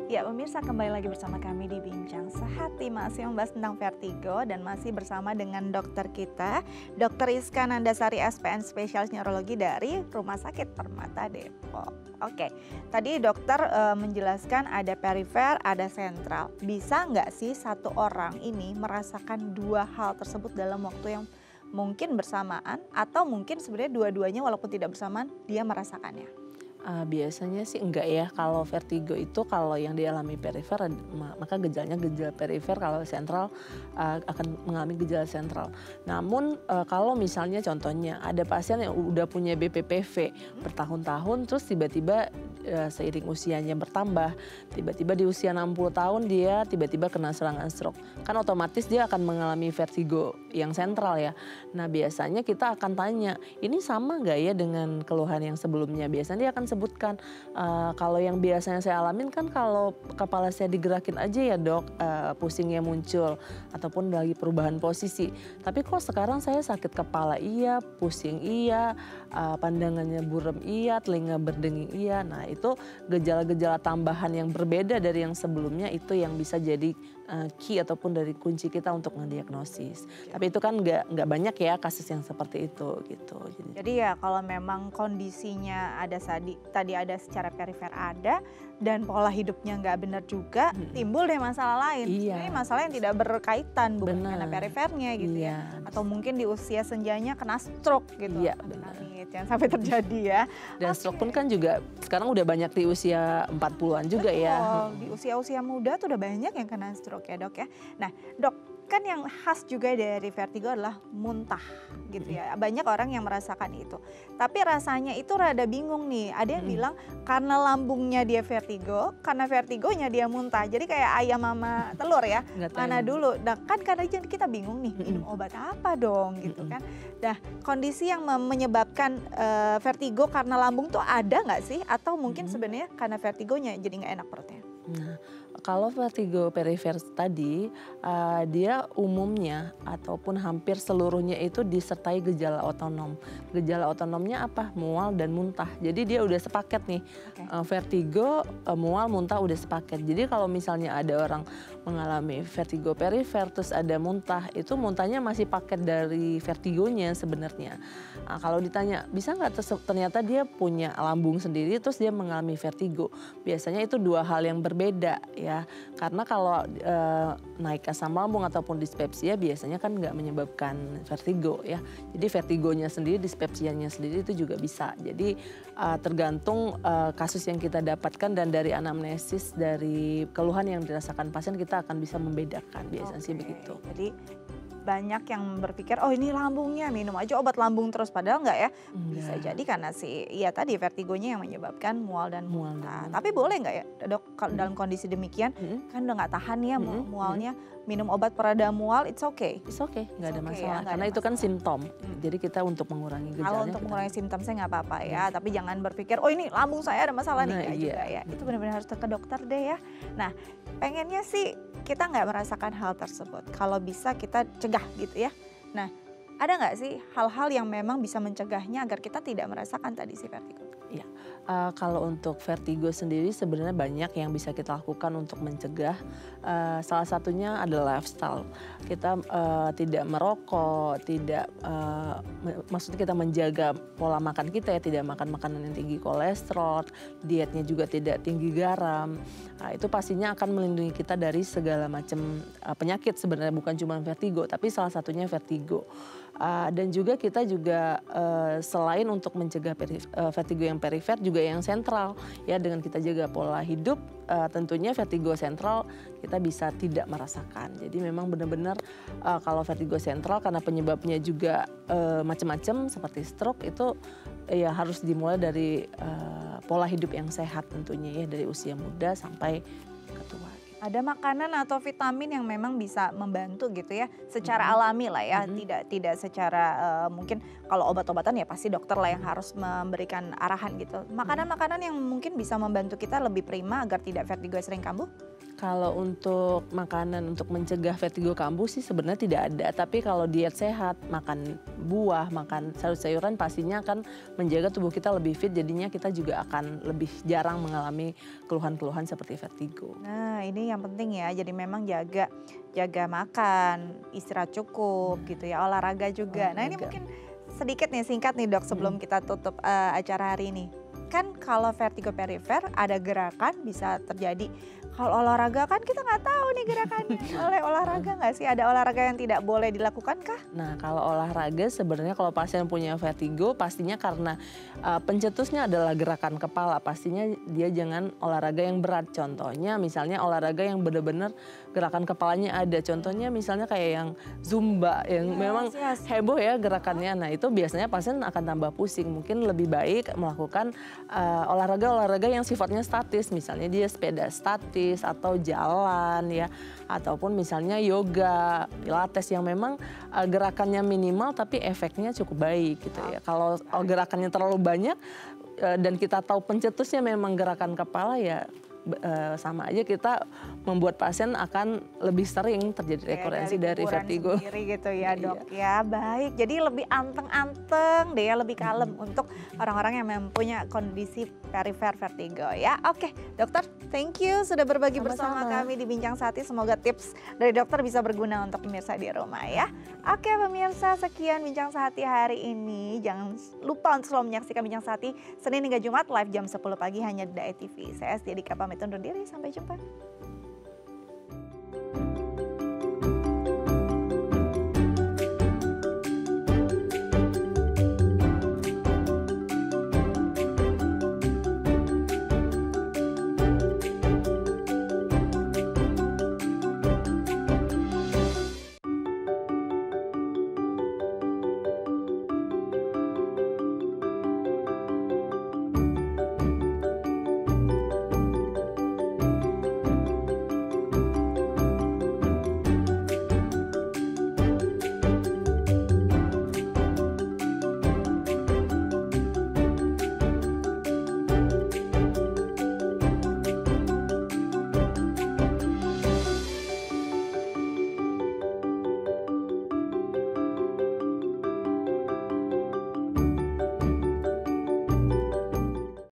Ya pemirsa, kembali lagi bersama kami di Bincang Sehati, masih membahas tentang vertigo dan masih bersama dengan dokter kita, Dr. Iska Nandasari SPN Spesialis Neurologi dari Rumah Sakit Permata Depok. Oke, tadi dokter menjelaskan ada perifer, ada sentral. Bisa nggak sih satu orang ini merasakan dua hal tersebut dalam waktu yang mungkin bersamaan, atau mungkin sebenarnya dua-duanya walaupun tidak bersamaan dia merasakannya? Biasanya sih enggak ya. Kalau vertigo itu kalau yang dialami perifer maka gejalanya gejala perifer, kalau sentral akan mengalami gejala sentral. Namun kalau misalnya contohnya ada pasien yang udah punya BPPV bertahun-tahun, terus tiba-tiba seiring usianya bertambah, tiba-tiba di usia 60 tahun dia tiba-tiba kena serangan stroke, kan otomatis dia akan mengalami vertigo yang sentral ya. Nah biasanya kita akan tanya, ini sama nggak ya dengan keluhan yang sebelumnya? Biasanya dia akan sebutkan, kalau yang biasanya saya alamin kan kalau kepala saya digerakin aja ya dok, pusingnya muncul ataupun lagi perubahan posisi. Tapi kok sekarang saya sakit kepala iya, pusing iya, pandangannya buram iya, telinga berdenging iya. Nah itu gejala-gejala tambahan yang berbeda dari yang sebelumnya, itu yang bisa jadi key ataupun dari kunci kita untuk mendiagnosis. Tapi itu kan nggak banyak ya kasus yang seperti itu gitu. Jadi ya kalau memang kondisinya ada tadi ada secara perifer ada, dan pola hidupnya nggak benar juga, timbul deh masalah lain. Iya. Ini masalah yang tidak berkaitan, bukan karena perifernya gitu iya. ya. Atau mungkin di usia senjanya kena stroke gitu. Iya, Jangan sampai terjadi ya. Dan stroke pun kan juga sekarang udah banyak di usia 40-an juga. Betul, ya. Di usia-usia muda tuh udah banyak yang kena stroke ya dok ya. Nah dok, kan yang khas juga dari vertigo adalah muntah gitu ya. Banyak orang yang merasakan itu. Tapi rasanya itu rada bingung nih. Ada yang bilang karena lambungnya dia vertigo, karena vertigonya dia muntah. Jadi kayak ayam sama telur ya. Mana dulu? Nah kan kadang kita bingung nih, minum obat apa dong gitu kan. Nah kondisi yang menyebabkan vertigo karena lambung tuh ada nggak sih? Atau mungkin sebenarnya karena vertigonya jadi nggak enak perutnya? Nah, kalau vertigo perifer tadi, dia umumnya ataupun hampir seluruhnya itu disertai gejala otonom. Gejala otonomnya apa? Mual dan muntah. Jadi dia udah sepaket nih, vertigo, mual, muntah udah sepaket. Jadi kalau misalnya ada orang mengalami vertigo perifer terus ada muntah, itu muntahnya masih paket dari vertigonya sebenarnya. Nah, kalau ditanya bisa nggak ternyata dia punya lambung sendiri terus dia mengalami vertigo. Biasanya itu dua hal yang berbeda ya. Karena kalau naik asam lambung ataupun dispepsia biasanya kan nggak menyebabkan vertigo ya. Jadi vertigonya sendiri, dispepsianya sendiri itu juga bisa. Jadi tergantung kasus yang kita dapatkan dan dari anamnesis, dari keluhan yang dirasakan pasien kita akan bisa membedakan biasanya sih begitu. Jadi banyak yang berpikir, oh ini lambungnya, minum aja obat lambung terus. Padahal enggak ya, bisa jadi karena ya tadi vertigonya yang menyebabkan mual dan muntah. Tapi boleh nggak ya dok, dalam kondisi demikian, kan udah nggak tahan ya mualnya, minum obat pereda mual, it's okay? It's okay, nggak ada masalah. Karena itu kan simptom, jadi kita untuk mengurangi gejalanya. Kalau untuk mengurangi simptom saya nggak apa-apa ya, tapi jangan berpikir, oh ini lambung saya ada masalah nih, nggak juga ya. Itu benar-benar harus ke dokter deh ya. Nah, pengennya sih kita nggak merasakan hal tersebut. Kalau bisa kita cegah gitu ya. Nah, ada nggak sih hal-hal yang memang bisa mencegahnya agar kita tidak merasakan tadi si vertigo? Iya, kalau untuk vertigo sendiri sebenarnya banyak yang bisa kita lakukan untuk mencegah. Salah satunya adalah lifestyle. Kita tidak merokok, maksudnya kita menjaga pola makan kita ya, tidak makan makanan yang tinggi kolesterol, dietnya juga tidak tinggi garam. Itu pastinya akan melindungi kita dari segala macam penyakit sebenarnya, bukan cuma vertigo, tapi salah satunya vertigo. Dan juga kita juga selain untuk mencegah vertigo yang perifer juga yang sentral ya, dengan kita jaga pola hidup tentunya vertigo sentral kita bisa tidak merasakan. Jadi memang benar-benar kalau vertigo sentral karena penyebabnya juga macam-macam seperti stroke itu ya harus dimulai dari pola hidup yang sehat tentunya ya, dari usia muda sampai tua. Ada makanan atau vitamin yang memang bisa membantu gitu ya, secara alami lah ya, tidak secara mungkin kalau obat-obatan ya pasti dokter lah yang harus memberikan arahan gitu. Makanan-makanan yang mungkin bisa membantu kita lebih prima agar tidak vertigo sering kambuh? Kalau untuk makanan untuk mencegah vertigo kambuh sih sebenarnya tidak ada. Tapi kalau diet sehat, makan buah, makan sayur-sayuran pastinya akan menjaga tubuh kita lebih fit. Jadinya kita juga akan lebih jarang mengalami keluhan-keluhan seperti vertigo. Nah ini yang penting ya, jadi memang jaga makan, istirahat cukup gitu ya, olahraga juga. Nah ini mungkin sedikit nih, singkat nih dok sebelum kita tutup acara hari ini. Kan kalau vertigo perifer ada gerakan bisa terjadi. Kalau olahraga kan kita nggak tahu nih gerakannya. Oleh olahraga nggak sih? Ada olahraga yang tidak boleh dilakukan kah? Nah kalau olahraga sebenarnya kalau pasien punya vertigo pastinya karena pencetusnya adalah gerakan kepala. Pastinya dia jangan olahraga yang berat. Contohnya misalnya olahraga yang benar-benar gerakan kepalanya ada. Contohnya misalnya kayak yang Zumba yang memang heboh ya gerakannya. Nah itu biasanya pasien akan tambah pusing. Mungkin lebih baik melakukan olahraga-olahraga yang sifatnya statis. Misalnya dia sepeda statis atau jalan ya, ataupun misalnya yoga, pilates yang memang gerakannya minimal tapi efeknya cukup baik gitu ya. Kalau gerakannya terlalu banyak dan kita tahu pencetusnya memang gerakan kepala ya sama aja kita membuat pasien akan lebih sering terjadi rekurensi dari vertigo. Sendiri gitu ya dok ya, baik. Jadi lebih anteng-anteng deh ya, lebih kalem untuk orang-orang yang mempunyai kondisi perifer vertigo ya. Oke dokter, thank you sudah berbagi bersama kami di Bincang Sehati. Semoga tips dari dokter bisa berguna untuk pemirsa di rumah ya. Oke pemirsa, sekian Bincang Sehati hari ini. Jangan lupa untuk selalu menyaksikan Bincang Sehati Senin hingga Jumat live jam 10 pagi hanya di DAI TV. Saya Setia Dika pamit undur diri, sampai jumpa.